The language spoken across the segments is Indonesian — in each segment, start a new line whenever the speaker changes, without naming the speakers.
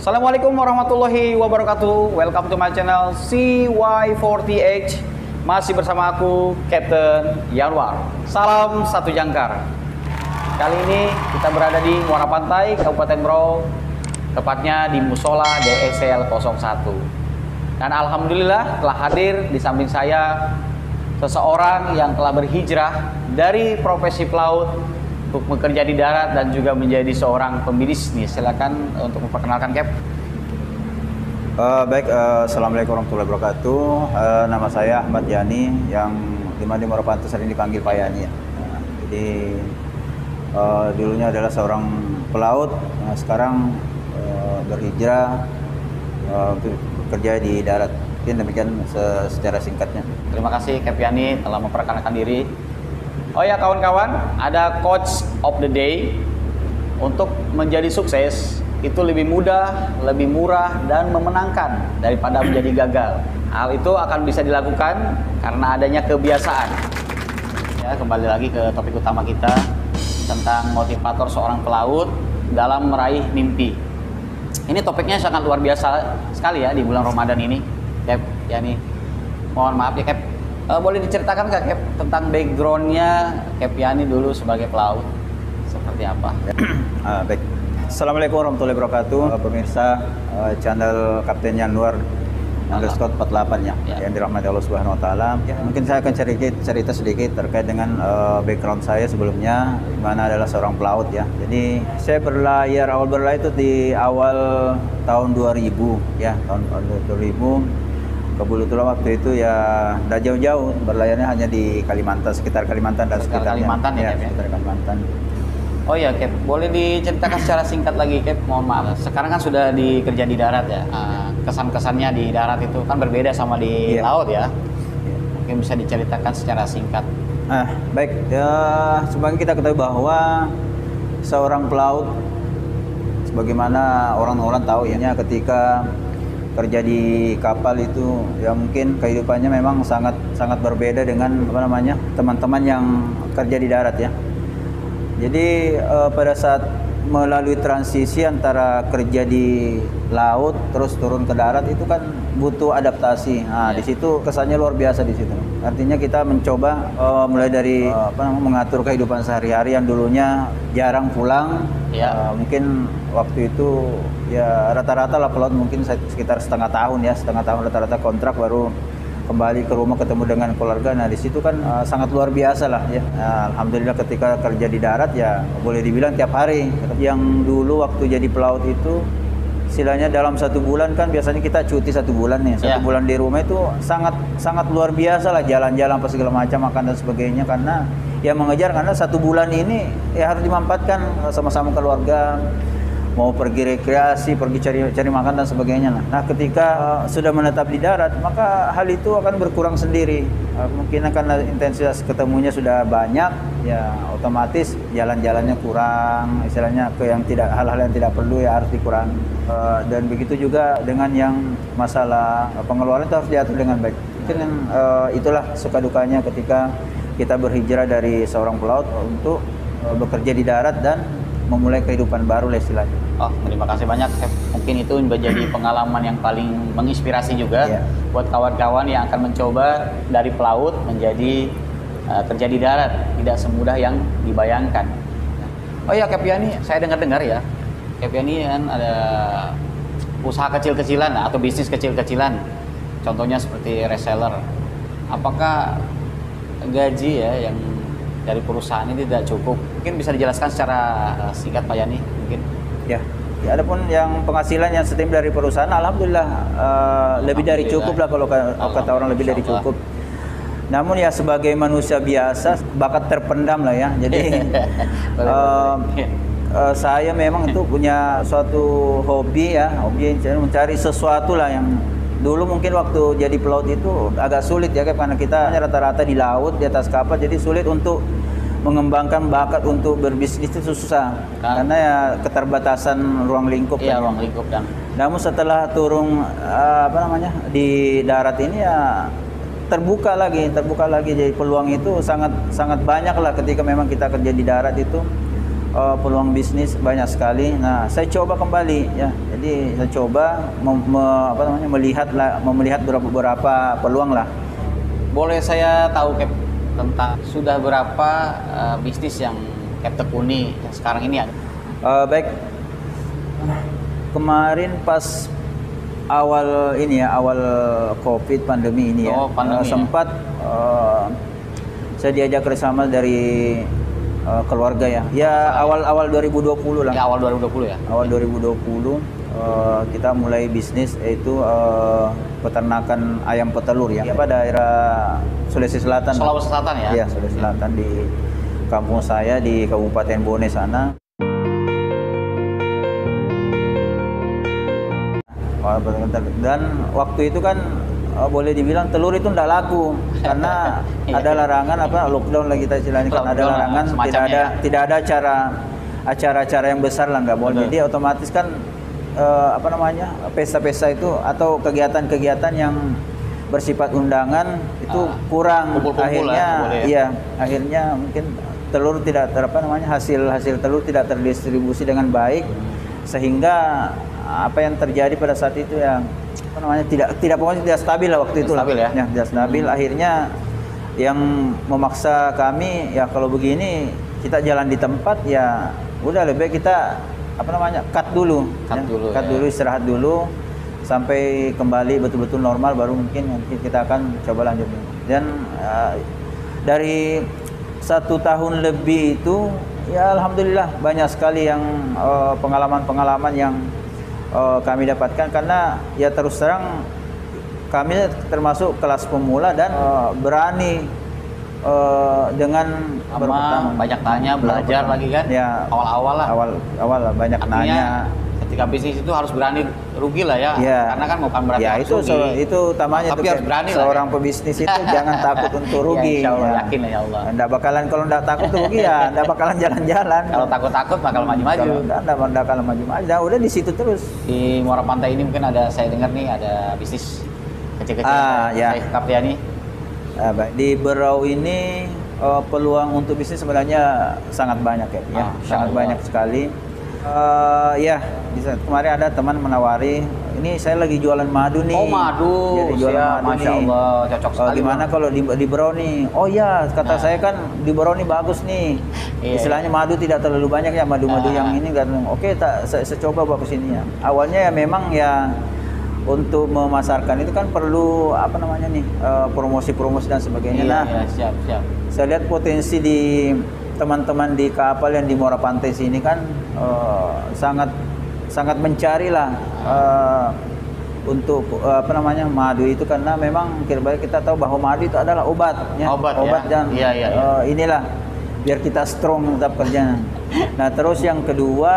Assalamualaikum warahmatullahi wabarakatuh. Welcome to my channel CY40H. Masih bersama aku, Captain Yanwar. Salam satu jangkar. Kali ini kita berada di Muara Pantai, Kabupaten Berau, tepatnya di Musola DSL 01. Dan alhamdulillah telah hadir di samping saya seseorang yang telah berhijrah dari profesi pelaut untuk bekerja di darat dan juga menjadi seorang pembisnis. Silakan untuk memperkenalkan, Cap.
Baik, Assalamualaikum warahmatullahi wabarakatuh. Nama saya Ahmad Yani, yang dimana di Muara Pantai sering dipanggil Pak Yani. Jadi dulunya adalah seorang pelaut, sekarang berhijrah bekerja di darat. Mungkin demikian secara singkatnya.
Terima kasih Cap Yani telah memperkenalkan diri. Oh ya kawan-kawan, ada coach of the day. Untuk menjadi sukses itu lebih mudah, lebih murah, dan memenangkan daripada menjadi gagal. Hal itu akan bisa dilakukan karena adanya kebiasaan. Ya, kembali lagi ke topik utama kita tentang motivator seorang pelaut dalam meraih mimpi. Ini topiknya sangat luar biasa sekali ya di bulan Ramadan ini, Cap Yani. Mohon maaf ya, Cap. Boleh diceritakan nggak, Cap, tentang backgroundnya Cap Yani dulu sebagai pelaut seperti apa?
Baik. Assalamualaikum warahmatullahi wabarakatuh, pemirsa channel Kapten Yanwar _48 ya, yang dirahmati Allah Subhanahu Wa Taala. Ya, mungkin saya akan cerita sedikit terkait dengan background saya sebelumnya, di mana adalah seorang pelaut ya. Jadi saya awal berlayar itu di awal tahun 2000 ya, tahun 2000. Kebetulan waktu itu ya tidak jauh-jauh, berlayarnya hanya di Kalimantan, sekitar Kalimantan dan sekitarnya.
Kalimantan ya, Cap,
sekitar Kalimantan.
Oh ya, Cap, boleh diceritakan secara singkat lagi, Cap? Mohon maaf, sekarang kan sudah dikerja di darat ya. Kesan-kesannya di darat itu kan berbeda sama di laut ya. Mungkin bisa diceritakan secara singkat.
Baik, ya, sebagai kita ketahui bahwa seorang pelaut, sebagaimana orang-orang tahu ya, ketika kerja di kapal itu ya mungkin kehidupannya memang sangat berbeda dengan teman-teman yang kerja di darat ya. Jadi pada saat melalui transisi antara kerja di laut terus turun ke darat itu kan butuh adaptasi. Di situ kesannya luar biasa di situ. Artinya kita mencoba mulai dari mengatur kehidupan sehari-hari yang dulunya jarang pulang. Mungkin waktu itu ya rata-rata lah pelaut mungkin sekitar setengah tahun rata-rata kontrak baru kembali ke rumah ketemu dengan keluarga. Nah di situ kan sangat luar biasa lah ya. Alhamdulillah ketika kerja di darat ya boleh dibilang tiap hari. Yang dulu waktu jadi pelaut itu istilahnya dalam 1 bulan kan biasanya kita cuti 1 bulan nih. 1 bulan di rumah itu sangat luar biasa lah, jalan-jalan apa segala macam, makan dan sebagainya, karena ya mengejar, karena 1 bulan ini ya harus dimanfaatkan sama-sama keluarga, mau pergi rekreasi, pergi cari makan dan sebagainya. Nah, ketika sudah menetap di darat, maka hal itu akan berkurang sendiri. Mungkin akan intensitas ketemunya sudah banyak, ya otomatis jalan-jalannya kurang, istilahnya ke hal-hal yang tidak perlu ya harus dikurangi. Dan begitu juga dengan yang masalah pengeluaran itu harus diatur dengan baik. Mungkin itulah suka dukanya ketika kita berhijrah dari seorang pelaut untuk bekerja di darat dan memulai kehidupan baru lah istilahnya.
Terima kasih banyak, Cap. Mungkin itu menjadi pengalaman yang paling menginspirasi juga buat kawan-kawan yang akan mencoba dari pelaut menjadi kerja di darat. Tidak semudah yang dibayangkan. Oh ya, Cap Yani, saya dengar-dengar ya, Cap Yani kan ada usaha kecil-kecilan atau bisnis kecil-kecilan. Contohnya seperti reseller. Apakah gaji ya yang dari perusahaan ini tidak cukup? Mungkin bisa dijelaskan secara singkat Pak Yani mungkin. Ya, adapun yang penghasilan yang setim dari perusahaan, alhamdulillah lebih dari cukup lah, kalau kata orang lebih dari cukup. Namun ya sebagai manusia biasa bakat terpendam lah ya. Jadi saya memang itu punya suatu hobi mencari sesuatu lah yang dulu mungkin waktu jadi pelaut itu agak sulit ya, karena kita rata-rata di laut, di atas kapal, jadi sulit untuk mengembangkan bakat untuk berbisnis itu susah karena ya keterbatasan ruang lingkup. Ruang lingkup dan.
Namun setelah turun di darat ini ya terbuka lagi, jadi peluang itu sangat banyak lah ketika memang kita kerja di darat itu. peluang bisnis banyak sekali. Nah, saya coba kembali ya. Jadi saya coba melihat beberapa peluang lah.
Boleh saya tahu Cap tentang sudah berapa bisnis yang Cap tekuni yang sekarang ini ada?
Baik, kemarin pas awal COVID pandemi ini ya, sempat saya diajak bersama dari keluarga ya. Ya awal 2020 lah.
Ya awal 2020 ya.
Awal 2020 kita mulai bisnis yaitu peternakan ayam petelur ya. Pada daerah Sulawesi Selatan.
Sulawesi Selatan ya.
Iya, Sulawesi Selatan di kampung saya di Kabupaten Bone sana. Dan waktu itu kan boleh dibilang telur itu tidak laku karena ada larangan lockdown lah kita istilahnya, kan ada larangan, tidak ada acara-acara yang besar lah, nggak boleh. Jadi otomatis kan pesta-pesta itu atau kegiatan-kegiatan yang bersifat undangan itu kurang. Akhirnya mungkin telur tidak hasil telur tidak terdistribusi dengan baik, sehingga apa yang terjadi pada saat itu yang tidak stabil lah waktu itu lah. Ya, tidak stabil. Akhirnya yang memaksa kami ya kalau begini kita jalan di tempat ya udah lebih baik kita cut dulu, istirahat dulu sampai kembali betul-betul normal, baru mungkin kita akan coba lanjut. Dan dari 1 tahun lebih itu ya alhamdulillah banyak sekali yang pengalaman-pengalaman yang kami dapatkan, karena ya terus terang kami termasuk kelas pemula dan berani dengan
banyak tanya, belajar lagi kan ya, awal lah banyak. Artinya, nanya ketika bisnis itu harus berani rugi lah ya, karena kan bukan berarti
ya, itu utamanya
tapi harus berani
seorang
lah,
pebisnis itu jangan takut untuk rugi.
Ya, insya Allah, yakin ya Allah.
Nggak bakalan, kalau nggak takut rugi ya nggak bakalan jalan-jalan.
Kalau takut bakal maju-maju.
Nggak bakalan maju-maju. Nah, udah di situ terus.
Di Muara Pantai ini mungkin saya dengar nih ada bisnis kecil-kecil.
Ya.
Kapriani.
Di Berau ini peluang untuk bisnis sebenarnya sangat banyak ya, sangat banyak sekali. Kemarin ada teman menawari, ini saya lagi jualan madu nih.
Oh, madu.
Jadi jualan madu
Masya
nih.
Allah, cocok sekali.
Gimana kalau di Berau nih? Oh ya, kata saya kan di Berau nih bagus nih. Istilahnya madu tidak terlalu banyak ya, madu-madu yang ini kan. Oke, saya coba bagus ini ya. Awalnya ya memang ya untuk memasarkan itu kan perlu promosi-promosi dan sebagainya.
Siap.
Saya lihat potensi di teman-teman di kapal yang di Muara Pantai sini kan sangat mencari lah untuk madu itu, karena memang kita tahu bahwa madu itu adalah obat dan inilah biar kita strong tetap kerjanya. Nah, terus yang kedua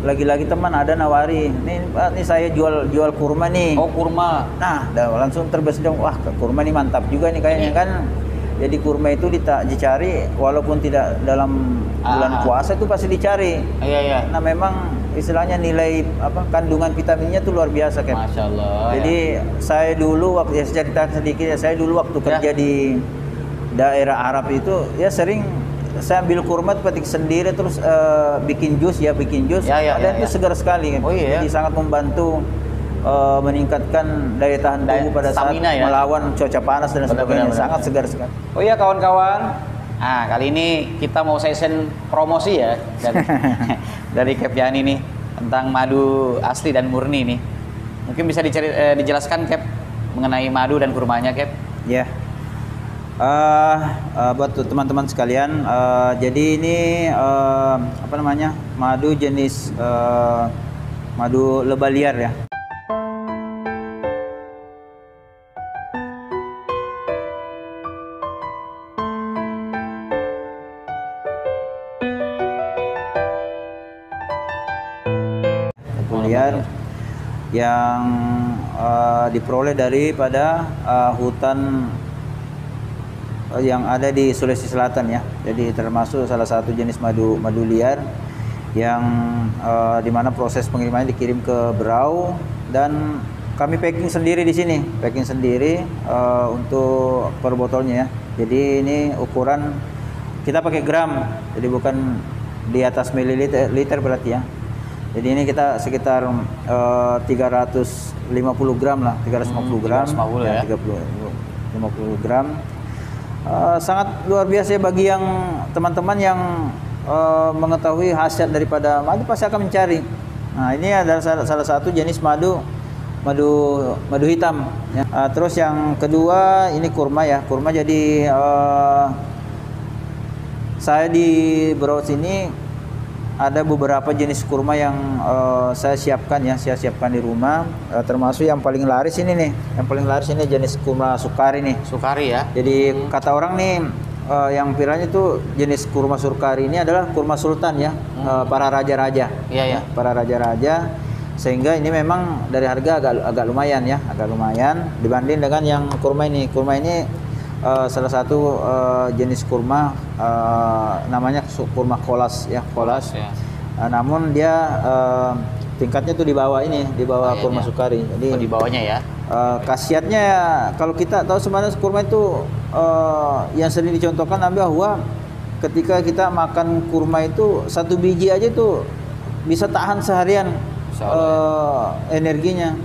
lagi-lagi teman ada nawari, ini saya jual kurma nih.
Oh, kurma.
Nah, langsung terbesit, wah kurma nih mantap juga nih kayaknya kan. Jadi kurma itu dicari walaupun tidak dalam bulan puasa itu pasti dicari. Iya. Nah, memang istilahnya nilai kandungan vitaminnya itu luar biasa kan.
Masya Allah.
Jadi saya dulu waktu cerita sedikit ya, saya dulu waktu kerja di daerah Arab itu ya sering saya ambil kurma petik sendiri terus bikin jus dan itu segar sekali kan. Jadi sangat membantu meningkatkan daya tahan tubuh pada saat melawan cuaca panas dan sebagainya. Sangat segar sekali.
Oh iya kawan-kawan, nah kali ini kita mau session promosi ya dari Kapriani nih tentang madu asli dan murni nih. Mungkin bisa dijelaskan Cap mengenai madu dan kurmanya Cap?
Ya. Buat teman-teman sekalian, jadi ini madu jenis madu lebah liar ya. Yang diperoleh daripada hutan yang ada di Sulawesi Selatan ya. Jadi termasuk salah satu jenis madu liar yang dimana proses pengirimannya dikirim ke Berau dan kami packing sendiri di sini, untuk per botolnya ya. Jadi ini ukuran kita pakai gram, jadi bukan di atas mililiter berarti ya. Jadi ini kita sekitar 350 gram lah, 350 gram,
350 ya.
50 gram. Sangat luar biasa bagi yang teman-teman yang mengetahui khasiat daripada madu pasti akan mencari. Nah, ini adalah salah satu jenis madu hitam. Ya. Terus yang kedua ini kurma ya, kurma. Jadi saya di Browse ini ada beberapa jenis kurma yang saya siapkan di rumah, termasuk yang paling laris ini nih. Yang paling laris ini jenis kurma Sukari nih.
Sukari ya.
Jadi kata orang nih yang viralnya itu jenis kurma Sukari ini adalah kurma sultan ya, para raja-raja.
Iya ya.
Para raja-raja, sehingga ini memang dari harga agak lumayan ya, agak lumayan dibanding dengan yang kurma ini. Kurma ini salah satu jenis kurma namanya kurma kolas ya, kolas. Ya. Namun dia tingkatnya tuh di bawah ini, di bawah kurma Sukari. Jadi
di bawahnya ya.
Khasiatnya kalau kita tahu sebenarnya kurma itu yang sering dicontohkan bahwa ketika kita makan kurma itu satu biji aja itu bisa tahan seharian energinya.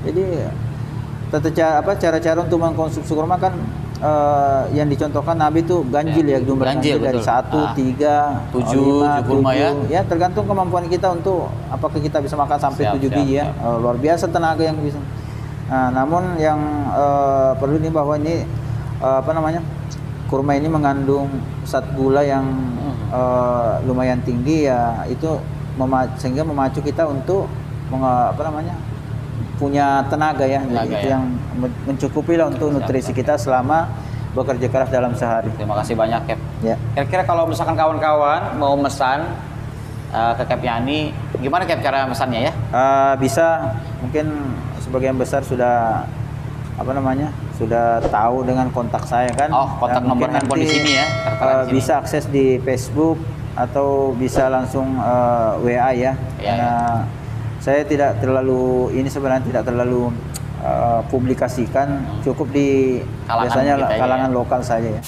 Jadi cara-cara untuk mengkonsumsi kurma kan yang dicontohkan Nabi itu ganjil ya, jumlah ganjil dari 1, 3, 7 kurma ya. Ya tergantung kemampuan kita untuk apakah kita bisa makan sampai 7 biji ya. Luar biasa tenaga yang bisa. Nah, namun yang perlu nih bahwa ini kurma ini mengandung zat gula yang lumayan tinggi ya, itu sehingga memacu kita untuk punya tenaga ya. Itu yang mencukupi lah untuk nutrisi kita selama bekerja keras dalam sehari.
Terima kasih banyak, Cap.
Ya.
Kira-kira kalau misalkan kawan-kawan mau mesan ke Cap Yani, gimana Cap cara mesannya ya?
Bisa, mungkin sebagian besar sudah sudah tahu dengan kontak saya kan.
Oh, kontak nomor handphone di sini ya.
Bisa akses di Facebook atau bisa langsung WA ya. Karena saya tidak terlalu publikasikan, cukup di biasanya kalangan lokal saja ya.